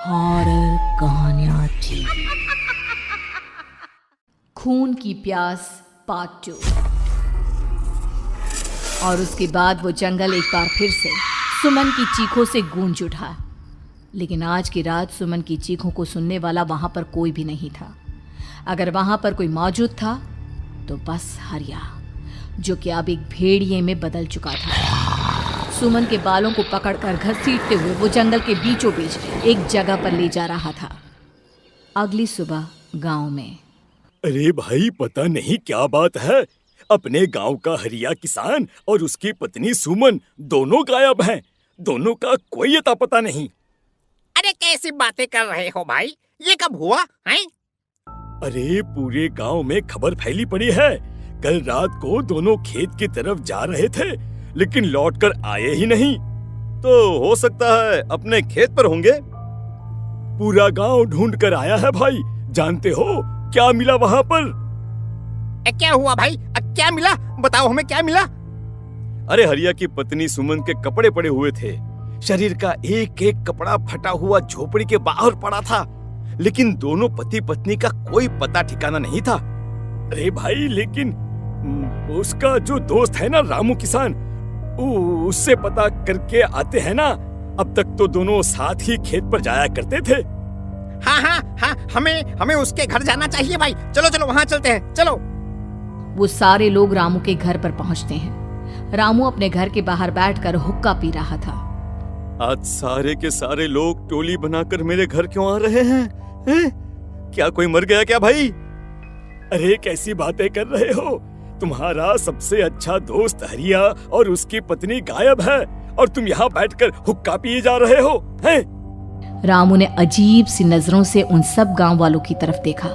Horror कहानियां थी। खून की प्यास पार्ट 2। और उसके बाद वो जंगल एक बार फिर से सुमन की चीखों से गूंज उठा। लेकिन आज की रात सुमन की चीखों को सुनने वाला वहां पर कोई भी नहीं था। अगर वहां पर कोई मौजूद था तो बस हरिया, जो कि अब एक भेड़िए में बदल चुका था। सुमन के बालों को पकड़कर घसीटते हुए वो जंगल के बीचों बीच एक जगह पर ले जा रहा था। अगली सुबह गांव में। अरे भाई, पता नहीं क्या बात है, अपने गांव का हरिया किसान और उसकी पत्नी सुमन दोनों गायब हैं। दोनों का कोई अता पता नहीं। अरे कैसी बातें कर रहे हो भाई, ये कब हुआ है? अरे पूरे गांव में खबर फैली पड़ी है। कल रात को दोनों खेत की तरफ जा रहे थे, लेकिन लौटकर आए ही नहीं। तो हो सकता है अपने खेत पर होंगे। पूरा गांव ढूंढ कर आया है भाई। जानते हो क्या मिला वहां पर? क्या हुआ भाई? क्या मिला? बताओ हमें, क्या मिला? अरे हरिया की पत्नी सुमन के कपड़े पड़े हुए थे। शरीर का एक एक कपड़ा फटा हुआ झोपड़ी के बाहर पड़ा था, लेकिन दोनों पति पत्नी का कोई पता ठिकाना नहीं था। अरे भाई, लेकिन उसका जो दोस्त है ना रामू किसान, उससे पता करके आते हैं ना। अब तक तो दोनों साथ ही खेत पर जाया करते थे। हाँ, हमें उसके घर जाना चाहिए भाई। चलो वहाँ चलते हैं, चलो। वो सारे लोग रामू के घर पर पहुंचते हैं। रामू अपने घर के बाहर बैठकर हुक्का पी रहा था। आज सारे के सारे लोग टोली बनाकर मेरे घर क्यों आ रहे हैं? क्या कोई मर गया क्या भाई? अरे कैसी बातें कर रहे हो? तुम्हारा सबसे अच्छा दोस्त हरिया और उसकी पत्नी गायब है और तुम यहाँ बैठकर हुक्का पिए जा रहे हो हैं? रामू ने अजीब सी नजरों से उन सब गांव वालों की तरफ देखा,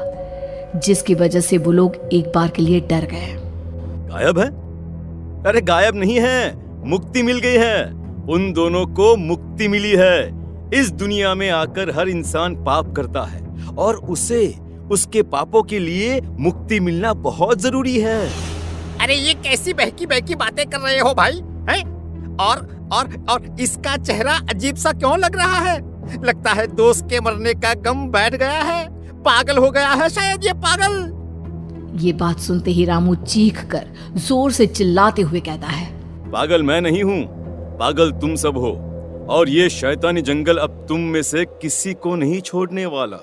जिसकी वजह से वो लोग एक बार के लिए डर गए। गायब है? अरे गायब नहीं है, मुक्ति मिल गई है। उन दोनों को मुक्ति मिली है। इस दुनिया में आकर हर इंसान पाप करता है और उसे उसके पापों के लिए मुक्ति मिलना बहुत जरूरी है। अरे ये कैसी बहकी बातें कर रहे हो भाई, हैं? और इसका चेहरा अजीब सा क्यों लग रहा है? लगता है दोस्त के मरने का गम बैठ गया है। पागल हो गया है शायद ये पागल। ये बात सुनते ही रामू चीख कर जोर से चिल्लाते हुए कहता है, पागल मैं नहीं हूँ, पागल तुम सब हो। और ये शैतानी जंगल अब तुम में से किसी को नहीं छोड़ने वाला,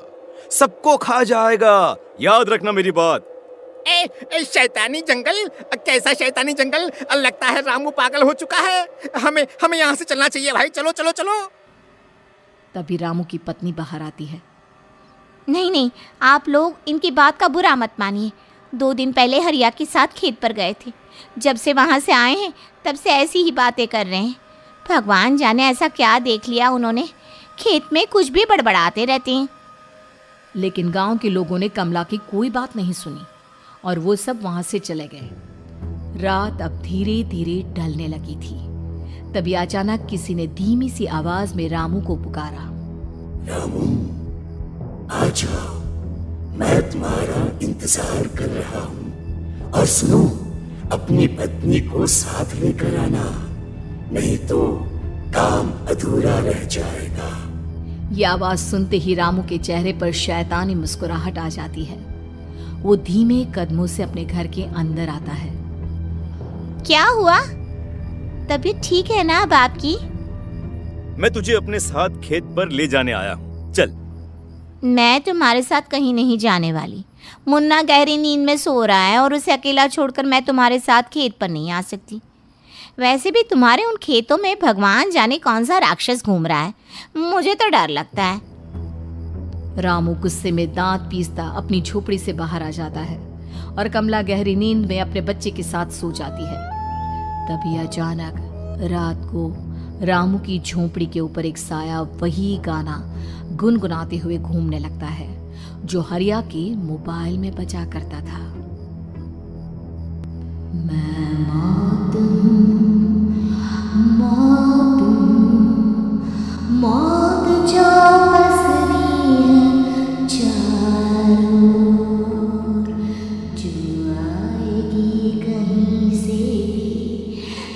सबको खा जाएगा। याद रखना मेरी बात। शैतानी जंगल? कैसा शैतानी जंगल? लगता है रामू पागल हो चुका है। हमें यहाँ से चलना चाहिए भाई। चलो। तभी रामू की पत्नी बाहर आती है। नहीं, आप लोग इनकी बात का बुरा मत मानिए। 2 दिन पहले हरिया के साथ खेत पर गए थे। जब से वहाँ से आए हैं तब से ऐसी ही बातें कर रहे हैं। भगवान जाने ऐसा क्या देख लिया उन्होंने, खेत में कुछ भी बड़बड़ाते रहते हैं। लेकिन गांव के लोगों ने कमला की कोई बात नहीं सुनी और वो सब वहां से चले गए। रात अब धीरे धीरे ढलने लगी थी। तभी अचानक किसी ने धीमी सी आवाज में रामू को पुकारा। रामू, आ जाओ, मैं तुम्हारा इंतजार कर रहा हूँ। और सुनो, अपनी पत्नी को साथ लेकर आना, नहीं तो काम अधूरा रह जाएगा। ये आवाज सुनते ही रामू के चेहरे पर शैतानी मुस्कुराहट आ जाती है। वो धीमे कदमों से अपने घर के अंदर आता है। क्या हुआ? तबीयत ठीक है ना अब आपकी? मैं तुझे अपने साथ खेत पर ले जाने आया हूँ, चल। मैं तुम्हारे साथ कहीं नहीं जाने वाली। मुन्ना गहरी नींद में सो रहा है और उसे अकेला छोड़कर मैं तुम्हारे साथ खेत पर नहीं आ सकती। वैसे भी तुम्हारे उन खेतों में भगवान जाने कौन सा राक्षस घूम रहा है, मुझे तो डर लगता है। रामू गुस्से में दांत पीसता अपनी झोपड़ी से बाहर आ जाता है और कमला गहरी नींद में अपने बच्चे के साथ सो जाती है। तभी अचानक रात को रामू की झोपड़ी के ऊपर एक साया वही गाना गुनगुनाते हुए घूमने लगता है जो हरिया के मोबाइल में बजा करता था। मैं मौत जो पसरी है चारों ओर, जो आएगी कहीं से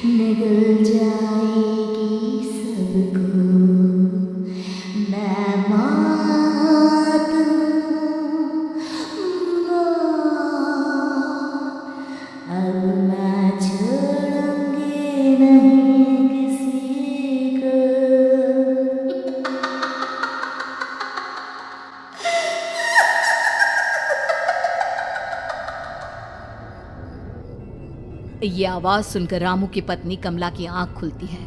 भी निगल जाएगी सबको। मैं ये आवाज सुनकर रामू की पत्नी कमला की आंख खुलती है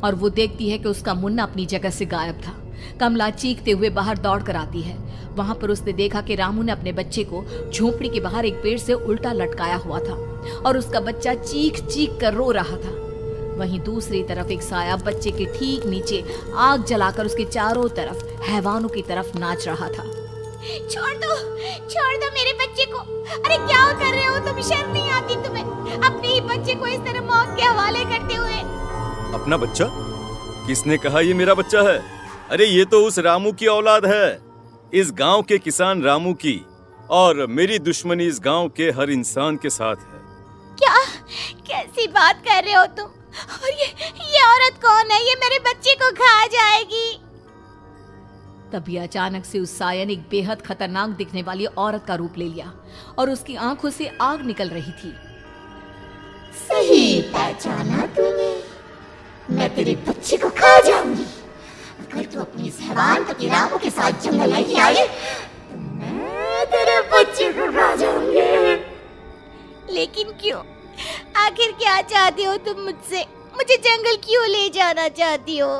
और वो देखती है कि उसका मुन्ना अपनी जगह से गायब था। कमला चीखते हुए बाहर दौड़ कर आती है। वहां पर उसने देखा कि रामू ने अपने बच्चे को झोपड़ी के बाहर एक पेड़ से उल्टा लटकाया हुआ था और उसका बच्चा चीख चीख कर रो रहा था। वहीं दूसरी तरफ एक साया बच्चे के ठीक नीचे आग जलाकर उसके चारों तरफ हैवानों की तरफ नाच रहा था। छोड़ दो मेरे बच्चे को। अरे क्या कर रहे हो तुम? शर्म नहीं आती तुम्हें अपने ही बच्चे को इस तरह मौत के हवाले करते हुए? अपना बच्चा? किसने कहा ये मेरा बच्चा है? अरे ये तो उस रामू की औलाद है, इस गांव के किसान रामू की, और मेरी दुश्मनी इस गांव के हर इंसान के साथ है। क्या? कैसी बात कर रहे हो तुम? और ये औरत कौन है? ये मेरे बच्चे को खा जाएगी। तभी अचानक से उस साया ने एक बेहद खतरनाक दिखने वाली औरत का रूप ले लिया और उसकी आंखों से आग निकल रही थी। सही पहचाना तूने, मैं तेरे बच्चे को खा जाऊंगी। अगर तू अपनी इस हैवान पति रामू के साथ जंगल नहीं आई तो मैं तेरे बच्चे को खा जाऊंगी। लेकिन क्यों? आखिर क्या चाहती हो तुम मुझसे? मुझे जंगल क्यों ले जाना चाहती हो?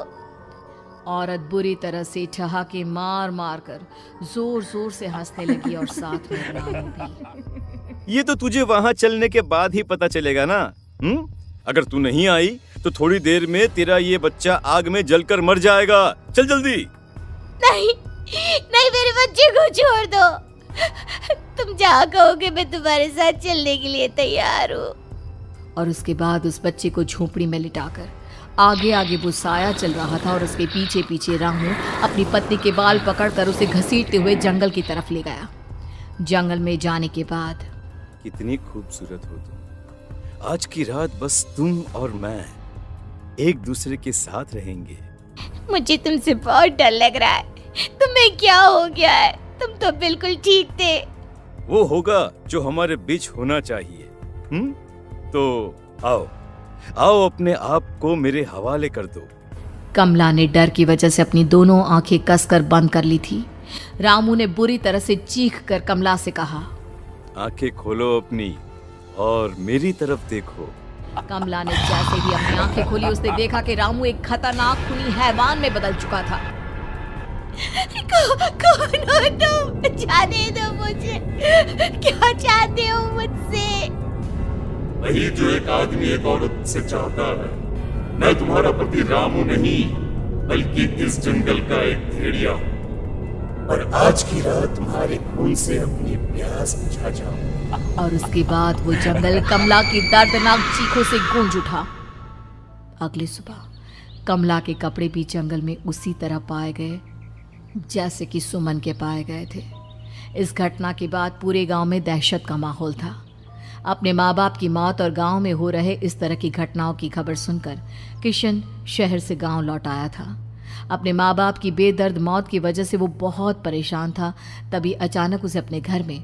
औरत बुरी तरह से ठहाके मार मार कर जोर जोर से हंसने लगी और साथ में रामू भी। ये तो तुझे वहाँ चलने के बाद ही पता चलेगा ना। अगर तू नहीं आई तो थोड़ी देर में तेरा ये बच्चा आग में जलकर मर जाएगा। चल जल्दी। नहीं, मेरे बच्चे को छोड़ दो। तुम जहाँ कहोगे मैं तुम्हारे साथ चलने के लिए तैयार हूँ। और उसके बाद उस बच्चे को झोपड़ी में लिटाकर आगे आगे वो साया चल रहा था और उसके पीछे पीछे रामू अपनी पत्नी के बाल पकड़कर उसे घसीटते हुए जंगल की तरफ ले गया। जंगल में जाने के बाद, कितनी खूबसूरत हो तुम। आज की रात बस तुम और मैं एक दूसरे के साथ रहेंगे। मुझे तुमसे बहुत डर लग रहा है। तुम्हें क्या हो गया है? तुम तो बिल्कुल ठीक थे। वो होगा जो हमारे बीच होना चाहिए। तो आओ अपने आप को मेरे हवाले कर दो। कमला ने डर की वजह से अपनी दोनों आंखें कसकर बंद कर ली थी। रामू ने बुरी तरह से चीख कर कमला से कहा, आंखें खोलो अपनी और मेरी तरफ देखो। कमला ने जैसे ही अपनी आंखें खोली उसने देखा कि रामू एक खतरनाक खूनी हैवान में बदल चुका था। कौन हो तुम? जाने दो मुझे। क्या चाहते हो मुझसे? वही जो एक आदमी एक औरत से चाहता है। मैं तुम्हारा पति रामू नहीं, बल्कि इस जंगल का एक भेड़िया हूँ, और आज की रात तुम्हारे खून से अपनी प्यास बुझा जाऊं। और उसके बाद वो जंगल कमला की दर्दनाक चीखों से गूंज उठा। अगली सुबह कमला के कपड़े भी जंगल में उसी तरह पाए गए जैसे कि सुमन के पाए गए थे। इस घटना के बाद पूरे गांव में दहशत का माहौल था। अपने माँ बाप की मौत और गांव में हो रहे इस तरह की घटनाओं की खबर सुनकर किशन शहर से गांव लौट आया था। अपने माँ बाप की बेदर्द मौत की वजह से वो बहुत परेशान था। तभी अचानक उसे अपने घर में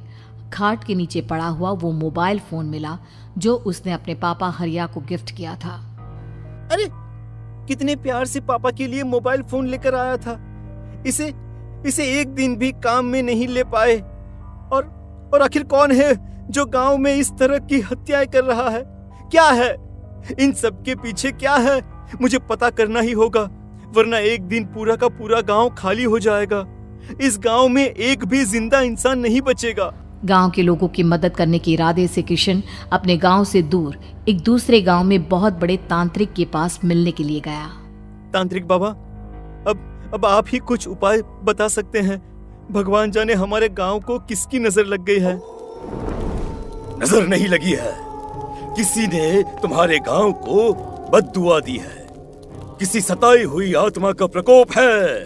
खाट के नीचे पड़ा हुआ वो मोबाइल फोन मिला जो उसने अपने पापा हरिया को गिफ्ट किया था। अरे कितने प्यार से पापा के लिए मोबाइल फोन लेकर आया था। इसे एक दिन भी काम में नहीं ले पाए। और आखिर कौन है जो गांव में इस तरह की हत्याएं कर रहा है? क्या है इन सब के पीछे? क्या है? मुझे पता करना ही होगा, वरना एक दिन पूरा का पूरा गांव खाली हो जाएगा। इस गांव में एक भी जिंदा इंसान नहीं बचेगा। गांव के लोगों की मदद करने के इरादे से किशन अपने गांव से दूर एक दूसरे गांव में बहुत बड़े तांत्रिक के पास मिलने के लिए गया। तांत्रिक बाबा, अब आप ही कुछ उपाय बता सकते हैं। भगवान जाने हमारे गांव को किसकी नजर लग गई है। नजर नहीं लगी है, किसी ने तुम्हारे गांव को बद्दुआ दी है। किसी सताई हुई आत्मा का प्रकोप है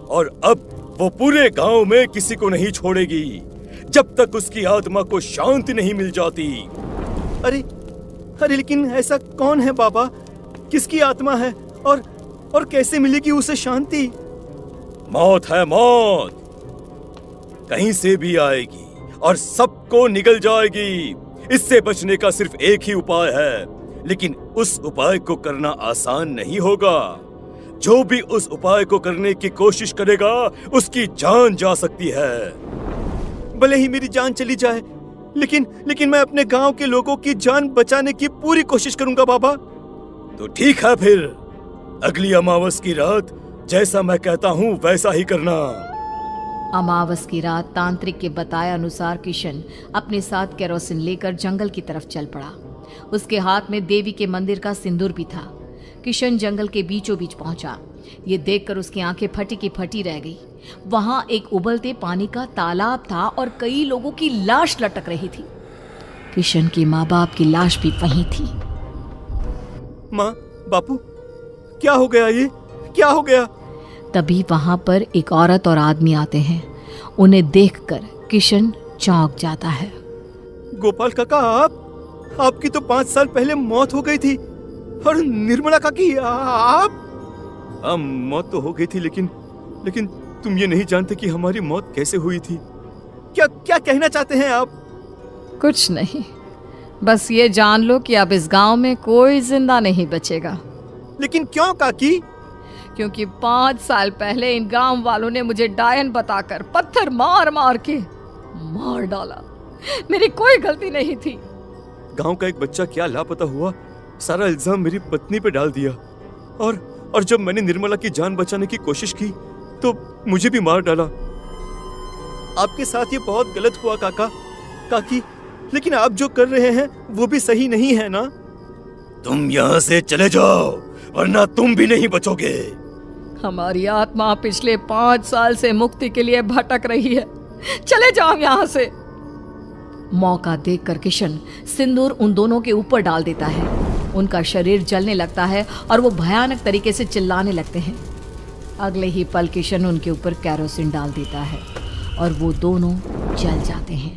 और अब वो पूरे गांव में किसी को नहीं छोड़ेगी जब तक उसकी आत्मा को शांति नहीं मिल जाती। अरे लेकिन ऐसा कौन है बाबा? किसकी आत्मा है और कैसे मिलेगी उसे शांति? मौत है मौत, कहीं से भी आएगी और सबको निगल जाएगी। इससे बचने का सिर्फ एक ही उपाय है, लेकिन उस उपाय को करना आसान नहीं होगा। जो भी उस उपाय को करने की कोशिश करेगा उसकी जान जा सकती है। भले ही मेरी जान चली जाए, लेकिन मैं अपने गांव के लोगों की जान बचाने की पूरी कोशिश करूंगा बाबा। तो ठीक है, फिर अगली अमावस की रात जैसा मैं कहता हूँ वैसा ही करना। अमावस की रात तांत्रिक के बताए अनुसार किशन अपने साथ केरोसिन लेकर जंगल की तरफ चल पड़ा। उसके हाथ में देवी के मंदिर का सिंदूर भी था। किशन जंगल के बीचों बीच पहुंचा। ये देखकर उसकी आंखें फटी की फटी रह गई। वहां एक उबलते पानी का तालाब था और कई लोगों की लाश लटक रही थी। किशन के माँ बाप की लाश भी वहीं थी। माँ, बापू, क्या हो गया? ये क्या हो गया? तभी वहां पर एक औरत और आदमी आते हैं। उन्हें देखकर किशन चौंक जाता है। गोपाल काका, आपकी तो 5 साल पहले मौत हो गई थी। और निर्मला काकी, आप? मौत तो हो गई थी, लेकिन तुम ये नहीं जानते कि हमारी मौत कैसे हुई थी। क्या कहना चाहते हैं आप? कुछ नहीं, बस ये जान लो कि अब इस गांव में कोई जिंदा नहीं बचेगा। लेकिन क्यों काकी? क्योंकि 5 साल पहले इन गांव वालों ने मुझे डायन बताकर पत्थर मार मार के मार डाला। मेरी कोई गलती नहीं थी। गांव का एक बच्चा क्या लापता हुआ, सारा इल्जाम मेरी पत्नी पे डाल दिया। और जब मैंने निर्मला की जान बचाने की कोशिश की तो मुझे भी मार डाला। आपके साथ ये बहुत गलत हुआ काकी, लेकिन आप जो कर रहे हैं वो भी सही नहीं है ना? तुम यहाँ से चले जाओ वरना तुम भी नहीं बचोगे। हमारी आत्मा पिछले 5 साल से मुक्ति के लिए भटक रही है। चले जाओ यहाँ से। मौका देखकर किशन सिंदूर उन दोनों के ऊपर डाल देता है। उनका शरीर जलने लगता है और वो भयानक तरीके से चिल्लाने लगते हैं। अगले ही पल किशन उनके ऊपर केरोसिन डाल देता है और वो दोनों जल जाते हैं।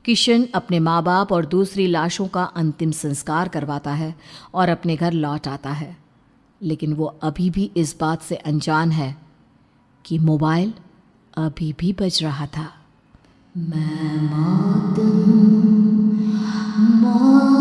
किशन अपने माँ बाप और दूसरी लाशों का अंतिम संस्कार करवाता है और अपने घर लौट आता है। लेकिन वो अभी भी इस बात से अनजान है कि मोबाइल अभी भी बज रहा था। मैं मौत हूँ, मौत।